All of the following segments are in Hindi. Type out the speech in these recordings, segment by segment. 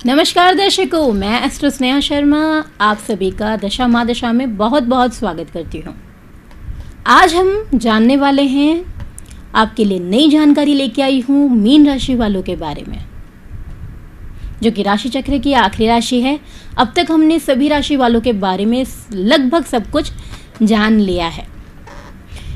नमस्कार दर्शकों, मैं एस्ट्रो स्नेहा शर्मा आप सभी का दशा माँ दशा में बहुत बहुत स्वागत करती हूँ। आज हम जानने वाले हैं, आपके लिए नई जानकारी लेके आई हूँ मीन राशि वालों के बारे में, जो कि राशि चक्र की आखिरी राशि है। अब तक हमने सभी राशि वालों के बारे में लगभग सब कुछ जान लिया है।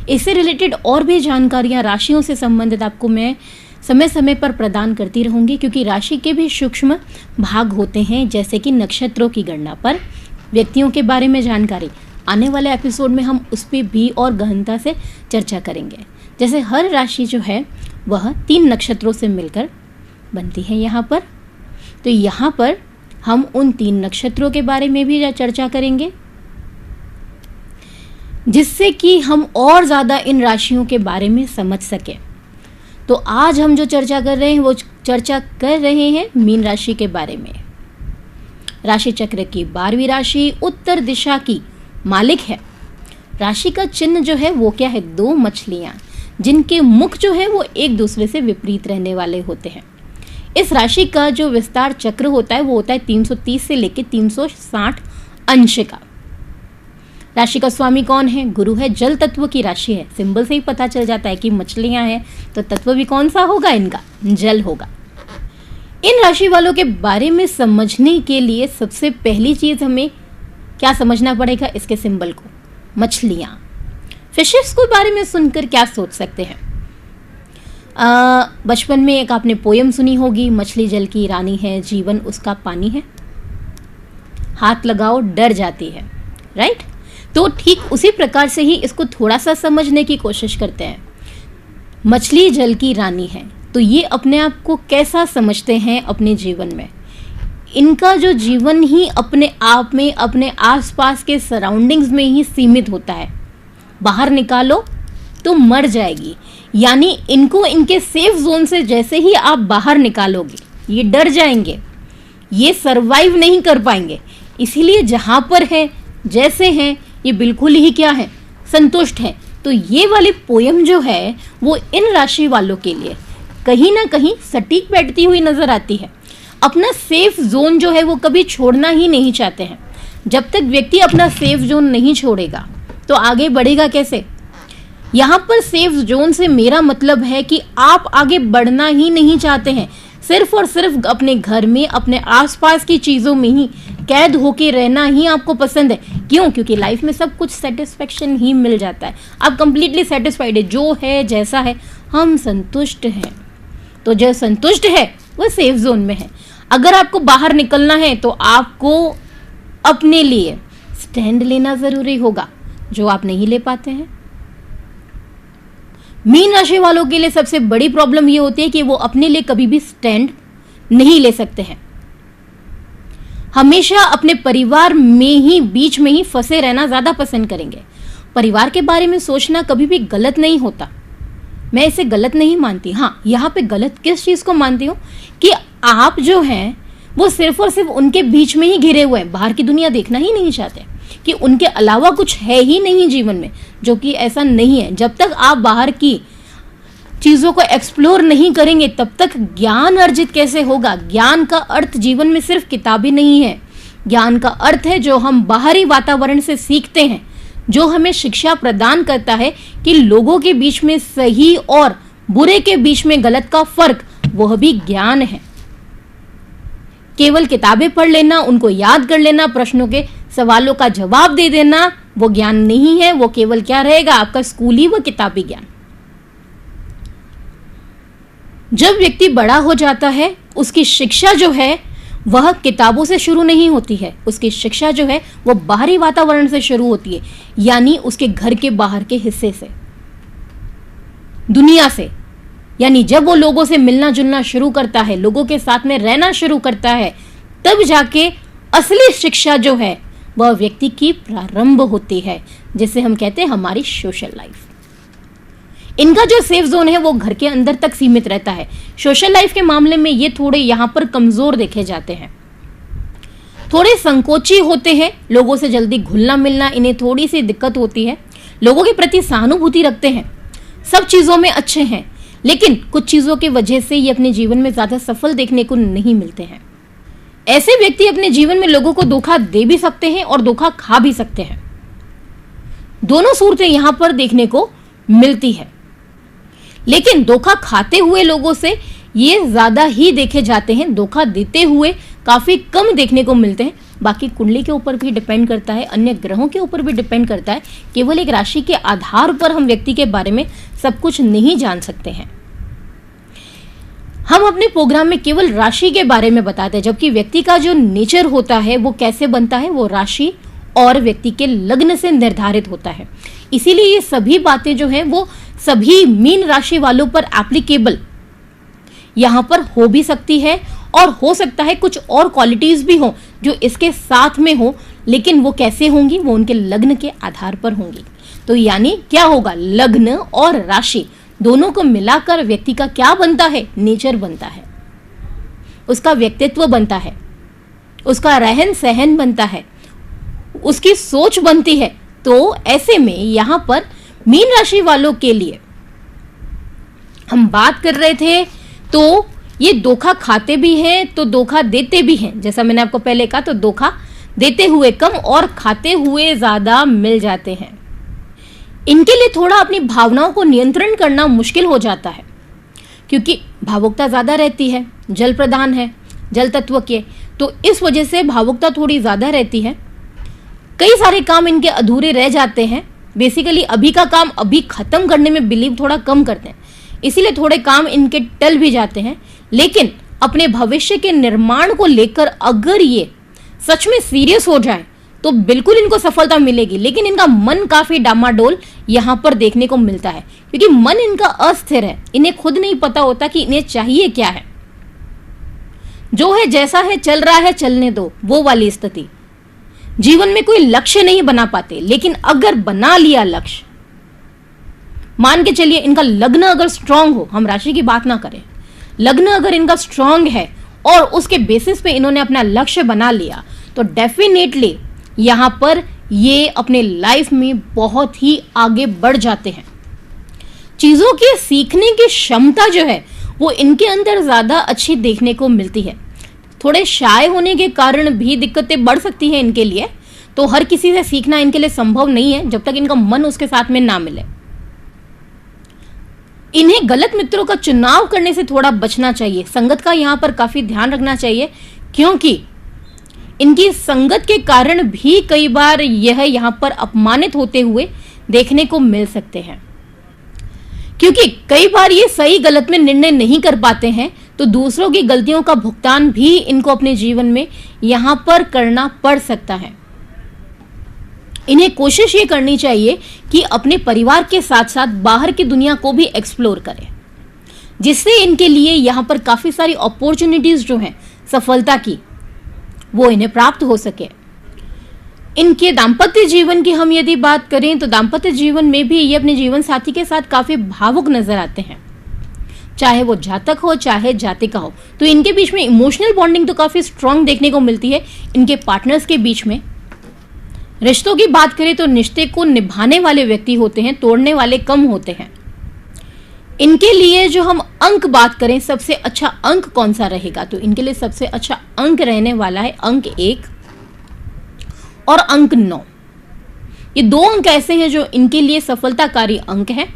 इससे रिलेटेड और भी जानकारियाँ राशियों से संबंधित आपको मैं समय समय पर प्रदान करती रहूंगी, क्योंकि राशि के भी सूक्ष्म भाग होते हैं, जैसे कि नक्षत्रों की गणना पर व्यक्तियों के बारे में जानकारी। आने वाले एपिसोड में हम उस पर भी और गहनता से चर्चा करेंगे। जैसे हर राशि जो है वह 3 नक्षत्रों से मिलकर बनती है यहाँ पर, तो यहाँ पर हम उन 3 नक्षत्रों के बारे में भी चर्चा करेंगे, जिससे कि हम और ज़्यादा इन राशियों के बारे में समझ सकें। तो आज हम जो चर्चा कर रहे हैं वो चर्चा कर रहे हैं मीन राशि के बारे में। राशि चक्र की 12वीं राशि उत्तर दिशा की मालिक है। राशि का चिन्ह जो है वो क्या है? 2 मछलियां, जिनके मुख जो है वो एक दूसरे से विपरीत रहने वाले होते हैं। इस राशि का जो विस्तार चक्र होता है वो होता है 330 से लेकर 360 अंश का। राशि का स्वामी कौन है? गुरु है। जल तत्व की राशि है। सिंबल से ही पता चल जाता है कि मछलियां हैं, तो तत्व भी कौन सा होगा इनका? जल होगा। इन राशि वालों के बारे में समझने के लिए सबसे पहली चीज हमें क्या समझना पड़ेगा? इसके सिंबल को, मछलियां। फिशेस के बारे में सुनकर क्या सोच सकते हैं? बचपन में एक आपने पोयम सुनी होगी, मछली जल की रानी है, जीवन उसका पानी है, हाथ लगाओ डर जाती है, राइट? तो ठीक उसी प्रकार से ही इसको थोड़ा सा समझने की कोशिश करते हैं। मछली जल की रानी है, तो ये अपने आप को कैसा समझते हैं अपने जीवन में? इनका जो जीवन ही अपने आप में, अपने आसपास के सराउंडिंग्स में ही सीमित होता है। बाहर निकालो तो मर जाएगी। यानी इनको इनके सेफ जोन से जैसे ही आप बाहर निकालोगे, ये डर जाएंगे, ये सरवाइव नहीं कर पाएंगे। इसीलिए जहाँ पर है, जैसे हैं, ये बिल्कुल ही क्या है? संतुष्ट है। तो ये वाली पोयम जो है वो इन राशि वालों के लिए कहीं ना कहीं सटीक बैठती हुई नजर आती है। अपना सेफ जोन जो है वो कभी छोड़ना ही नहीं चाहते हैं। जब तक व्यक्ति अपना सेफ जोन नहीं छोड़ेगा तो आगे बढ़ेगा कैसे? यहाँ पर सेफ जोन से मेरा मतलब है कि आप आगे बढ़ना ही नहीं चाहते हैं, सिर्फ और सिर्फ अपने घर में, अपने आसपास की चीज़ों में ही कैद होके रहना ही आपको पसंद है। क्यों? क्योंकि लाइफ में सब कुछ सेटिस्फेक्शन ही मिल जाता है। आप कंप्लीटली सेटिस्फाइड है, जो है जैसा है, हम संतुष्ट हैं। तो जो संतुष्ट है वो सेफ जोन में है। अगर आपको बाहर निकलना है तो आपको अपने लिए स्टैंड लेना जरूरी होगा, जो आप नहीं ले पाते हैं। मीन राशि वालों के लिए सबसे बड़ी प्रॉब्लम ये होती है कि वो अपने लिए कभी भी स्टैंड नहीं ले सकते हैं। हमेशा अपने परिवार में ही, बीच में ही फंसे रहना ज्यादा पसंद करेंगे। परिवार के बारे में सोचना कभी भी गलत नहीं होता, मैं इसे गलत नहीं मानती। हाँ, यहाँ पे गलत किस चीज को मानती हूँ कि आप जो हैं वो सिर्फ और सिर्फ उनके बीच में ही घिरे हुए हैं, बाहर की दुनिया देखना ही नहीं चाहते, कि उनके अलावा कुछ है ही नहीं जीवन में, जो कि ऐसा नहीं है। जब तक आप बाहर की चीज़ों को एक्सप्लोर नहीं करेंगे तब तक ज्ञान अर्जित कैसे होगा? ज्ञान का अर्थ जीवन में सिर्फ किताबी नहीं है। ज्ञान का अर्थ है जो हम बाहरी वातावरण से सीखते हैं, जो हमें शिक्षा प्रदान करता है कि लोगों के बीच में सही और बुरे के बीच में गलत का फर्क, वह भी ज्ञान है। केवल किताबें पढ़ लेना, उनको याद कर लेना, प्रश्नों के सवालों का जवाब दे देना, वो ज्ञान नहीं है। वो केवल क्या रहेगा? आपका स्कूली व किताबी ज्ञान। जब व्यक्ति बड़ा हो जाता है, उसकी शिक्षा जो है वह किताबों से शुरू नहीं होती है। उसकी शिक्षा जो है वो बाहरी वातावरण से शुरू होती है, यानी उसके घर के बाहर के हिस्से से, दुनिया से। यानी जब वो लोगों से मिलना जुलना शुरू करता है, लोगों के साथ में रहना शुरू करता है, तब जाके असली शिक्षा जो है वह व्यक्ति की प्रारंभ होती है, जिसे हम कहते हैं हमारी सोशल लाइफ। इनका जो सेफ जोन है वो घर के अंदर तक सीमित रहता है। सोशल लाइफ के मामले में ये थोड़े यहाँ पर कमजोर देखे जाते हैं, थोड़े संकोची होते हैं, लोगों से जल्दी घुलना मिलना इन्हें थोड़ी सी दिक्कत होती है। लोगों के प्रति सहानुभूति रखते हैं, सब चीजों में अच्छे हैं, लेकिन कुछ चीजों की वजह से ये अपने जीवन में ज्यादा सफल देखने को नहीं मिलते हैं। ऐसे व्यक्ति अपने जीवन में लोगों को धोखा दे भी सकते हैं और धोखा खा भी सकते हैं। दोनों सूरतें यहां पर देखने को मिलती है। लेकिन धोखा खाते हुए लोगों से ये ज्यादा ही देखे जाते हैं, धोखा देते हुए काफी कम देखने को मिलते हैं। बाकी कुंडली के ऊपर भी डिपेंड करता है, अन्य ग्रहों के ऊपर भी डिपेंड करता है। केवल एक राशि के आधार पर हम व्यक्ति के बारे में सब कुछ नहीं जान सकते हैं। हम अपने प्रोग्राम में केवल राशि के बारे में बताते हैं, जबकि व्यक्ति का जो नेचर होता है वो कैसे बनता है वो राशि और व्यक्ति के लग्न से निर्धारित होता है। इसीलिए ये सभी बातें जो है वो सभी मीन राशि वालों पर एप्लीकेबल यहां पर हो भी सकती है, और हो सकता है कुछ और क्वालिटीज भी हो जो इसके साथ में हो, लेकिन वो कैसे होंगी वो उनके लग्न के आधार पर होंगी। तो यानी क्या होगा, लग्न और राशि दोनों को मिलाकर व्यक्ति का क्या बनता है, नेचर बनता है, उसका व्यक्तित्व बनता है, उसका रहन सहन बनता है, उसकी सोच बनती है। तो ऐसे में यहां पर मीन राशि वालों के लिए हम बात कर रहे थे, तो ये धोखा खाते भी हैं तो धोखा देते भी हैं। जैसा मैंने आपको पहले कहा, तो धोखा देते हुए कम और खाते हुए ज्यादा मिल जाते हैं। इनके लिए थोड़ा अपनी भावनाओं को नियंत्रण करना मुश्किल हो जाता है, क्योंकि भावुकता ज्यादा रहती है, जल प्रधान है, जल तत्व के, तो इस वजह से भावुकता थोड़ी ज्यादा रहती है। कई सारे काम इनके अधूरे रह जाते हैं। बेसिकली अभी का काम अभी खत्म करने में बिलीव थोड़ा कम करते हैं, इसीलिए थोड़े काम इनके टल भी जाते हैं। लेकिन अपने भविष्य के निर्माण को लेकर अगर ये सच में सीरियस हो जाए तो बिल्कुल इनको सफलता मिलेगी। लेकिन इनका मन काफी डामाडोल यहां पर देखने को मिलता है, क्योंकि मन इनका अस्थिर है। इन्हें खुद नहीं पता होता कि इन्हें चाहिए क्या है। जो है जैसा है चल रहा है, चलने दो, वो वाली स्थिति। जीवन में कोई लक्ष्य नहीं बना पाते, लेकिन अगर बना लिया लक्ष्य, मान के चलिए इनका लग्न अगर स्ट्रांग हो, हम राशि की बात ना करें, लग्न अगर इनका स्ट्रांग है और उसके बेसिस पे इन्होंने अपना लक्ष्य बना लिया, तो डेफिनेटली यहां पर ये अपने लाइफ में बहुत ही आगे बढ़ जाते हैं। चीजों की सीखने की क्षमता जो है वो इनके अंदर ज्यादा अच्छी देखने को मिलती है। थोड़े शाय होने के कारण भी दिक्कतें बढ़ सकती हैं इनके लिए, तो हर किसी से सीखना इनके लिए संभव नहीं है जब तक इनका मन उसके साथ में ना मिले। इन्हें गलत मित्रों का चुनाव करने से थोड़ा बचना चाहिए, संगत का यहां पर काफी ध्यान रखना चाहिए, क्योंकि इनकी संगत के कारण भी कई बार यह यहां पर अपमानित होते हुए देखने को मिल सकते हैं। क्योंकि कई बार ये सही गलत में निर्णय नहीं कर पाते हैं, तो दूसरों की गलतियों का भुगतान भी इनको अपने जीवन में यहां पर करना पड़ सकता है। इन्हें कोशिश ये करनी चाहिए कि अपने परिवार के साथ साथ बाहर की दुनिया को भी एक्सप्लोर करें, जिससे इनके लिए यहाँ पर काफी सारी अपॉर्चुनिटीज जो हैं सफलता की, वो इन्हें प्राप्त हो सके। इनके दाम्पत्य जीवन की हम यदि बात करें, तो दाम्पत्य जीवन में भी ये अपने जीवन साथी के साथ काफी भावुक नजर आते हैं, चाहे वो जातक हो चाहे जातिका हो। तो इनके बीच में इमोशनल बॉन्डिंग तो काफी स्ट्रांग देखने को मिलती है इनके पार्टनर्स के बीच में। रिश्तों की बात करें तो रिश्ते को निभाने वाले व्यक्ति होते हैं, तोड़ने वाले कम होते हैं। इनके लिए जो हम अंक बात करें, सबसे अच्छा अंक कौन सा रहेगा, तो इनके लिए सबसे अच्छा अंक रहने वाला है अंक 1 और अंक 9। ये दो अंक ऐसे हैं जो इनके लिए सफलताकारी अंक है।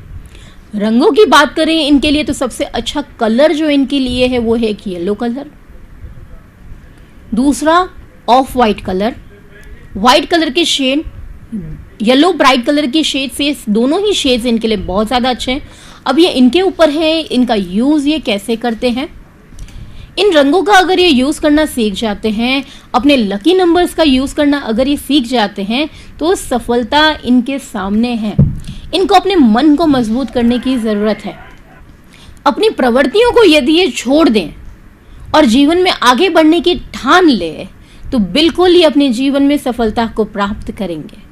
रंगों की बात करें इनके लिए, तो सबसे अच्छा कलर जो इनके लिए है वो है एक येलो कलर, दूसरा of white colour. White colour के शेड, येलो ब्राइट कलर की शेड से, दोनों ही शेड्स इनके लिए बहुत ज़्यादा अच्छे हैं। अब ये इनके ऊपर है इनका यूज़ ये कैसे करते हैं। इन रंगों का अगर ये यूज़ करना सीख जाते हैं, अपने लकी नंबर्स का यूज़ करना अगर ये सीख जाते हैं, तो सफलता इनके सामने है। इनको अपने मन को मजबूत करने की ज़रूरत है। अपनी प्रवृत्तियों को यदि ये छोड़ दें और जीवन में आगे बढ़ने की ठान ले, तो बिल्कुल ही अपने जीवन में सफलता को प्राप्त करेंगे।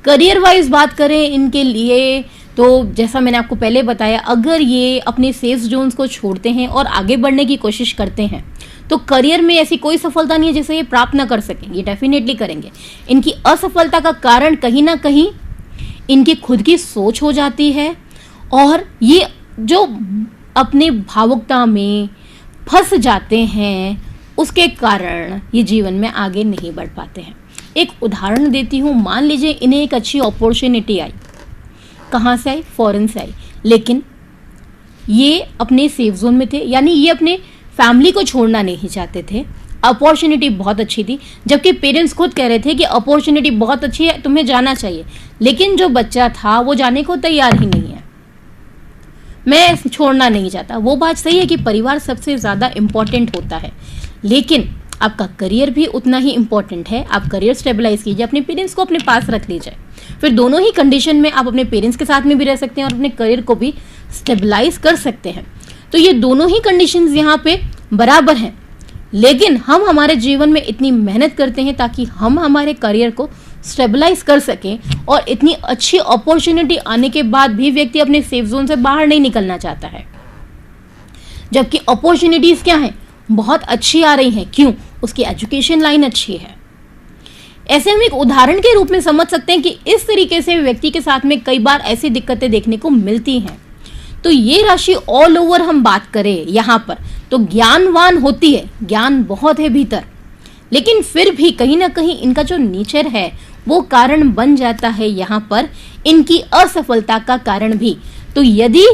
करियर वाइज बात करें इनके लिए, तो जैसा मैंने आपको पहले बताया, अगर ये अपने सेफ जोन्स को छोड़ते हैं और आगे बढ़ने की कोशिश करते हैं, तो करियर में ऐसी कोई सफलता नहीं है जिसे ये प्राप्त ना कर सकें। ये डेफिनेटली करेंगे। इनकी असफलता का कारण कहीं ना कहीं इनकी खुद की सोच हो जाती है, और ये जो अपने भावुकता में फंस जाते हैं, उसके कारण ये जीवन में आगे नहीं बढ़ पाते हैं। एक उदाहरण देती हूँ, मान लीजिए इन्हें एक अच्छी अपॉर्चुनिटी आई, कहाँ से आई? फॉरेन से आई, लेकिन ये अपने सेफ जोन में थे, यानी ये अपने फैमिली को छोड़ना नहीं चाहते थे। अपॉर्चुनिटी बहुत अच्छी थी, जबकि पेरेंट्स खुद कह रहे थे कि अपॉर्चुनिटी बहुत अच्छी है, तुम्हें जाना चाहिए, लेकिन जो बच्चा था वो जाने को तैयार ही नहीं है, मैं छोड़ना नहीं चाहता। वो बात सही है कि परिवार सबसे ज़्यादा इम्पॉर्टेंट होता है, लेकिन आपका करियर भी उतना ही इम्पॉर्टेंट है। आप करियर स्टेबलाइज कीजिए, अपने पेरेंट्स को अपने पास रख लीजिए, फिर दोनों ही कंडीशन में आप अपने पेरेंट्स के साथ में भी रह सकते हैं और अपने करियर को भी स्टेबलाइज कर सकते हैं। तो ये दोनों ही कंडीशंस यहाँ पे बराबर हैं, लेकिन हम हमारे जीवन में इतनी मेहनत करते हैं ताकि हम हमारे करियर को स्टेबलाइज कर सकें, और इतनी अच्छी अपॉर्चुनिटी आने के बाद भी व्यक्ति अपने सेफ जोन से बाहर नहीं निकलना चाहता है, जबकि अपॉर्चुनिटीज क्या हैं? बहुत अच्छी आ रही हैं। क्यों? उसकी एजुकेशन लाइन अच्छी है। ऐसे हम एक उदाहरण के रूप में समझ सकते हैं कि इस तरीके से व्यक्ति के साथ में कई बार ऐसी दिक्कतें देखने को मिलती हैं। तो ये राशि ऑल ओवर हम बात करें यहाँ पर तो ज्ञानवान होती है, ज्ञान बहुत है भीतर, लेकिन फिर भी कहीं ना कहीं इनका जो नेचर है वो कारण बन जाता है यहाँ पर इनकी असफलता का कारण भी। तो यदि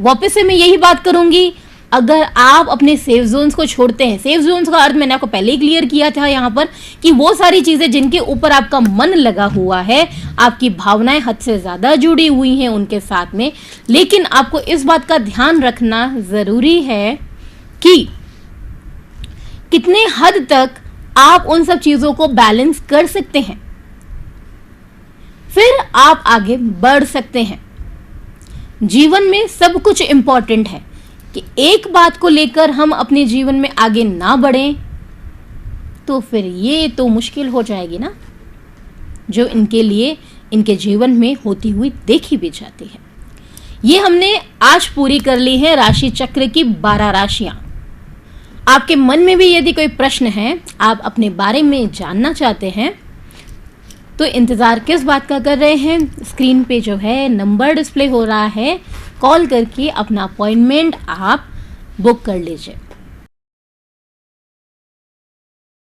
वापस से मैं यही बात करूंगी, अगर आप अपने सेफ जोन्स को छोड़ते हैं, सेफ जोन्स का अर्थ मैंने आपको पहले ही क्लियर किया था यहाँ पर कि वो सारी चीजें जिनके ऊपर आपका मन लगा हुआ है, आपकी भावनाएं हद से ज्यादा जुड़ी हुई हैं उनके साथ में, लेकिन आपको इस बात का ध्यान रखना जरूरी है कि कितने हद तक आप उन सब चीजों को बैलेंस कर सकते हैं, फिर आप आगे बढ़ सकते हैं। जीवन में सब कुछ इंपॉर्टेंट है कि एक बात को लेकर हम अपने जीवन में आगे ना बढ़ें तो फिर ये तो मुश्किल हो जाएगी ना, जो इनके लिए इनके जीवन में होती हुई देखी भी जाती है। ये हमने आज पूरी कर ली है राशि चक्र की 12 राशियां। आपके मन में भी यदि कोई प्रश्न है, आप अपने बारे में जानना चाहते हैं, तो इंतज़ार किस बात का कर रहे हैं? स्क्रीन पे जो है नंबर डिस्प्ले हो रहा है, कॉल करके अपना अपॉइंटमेंट आप बुक कर लीजिए।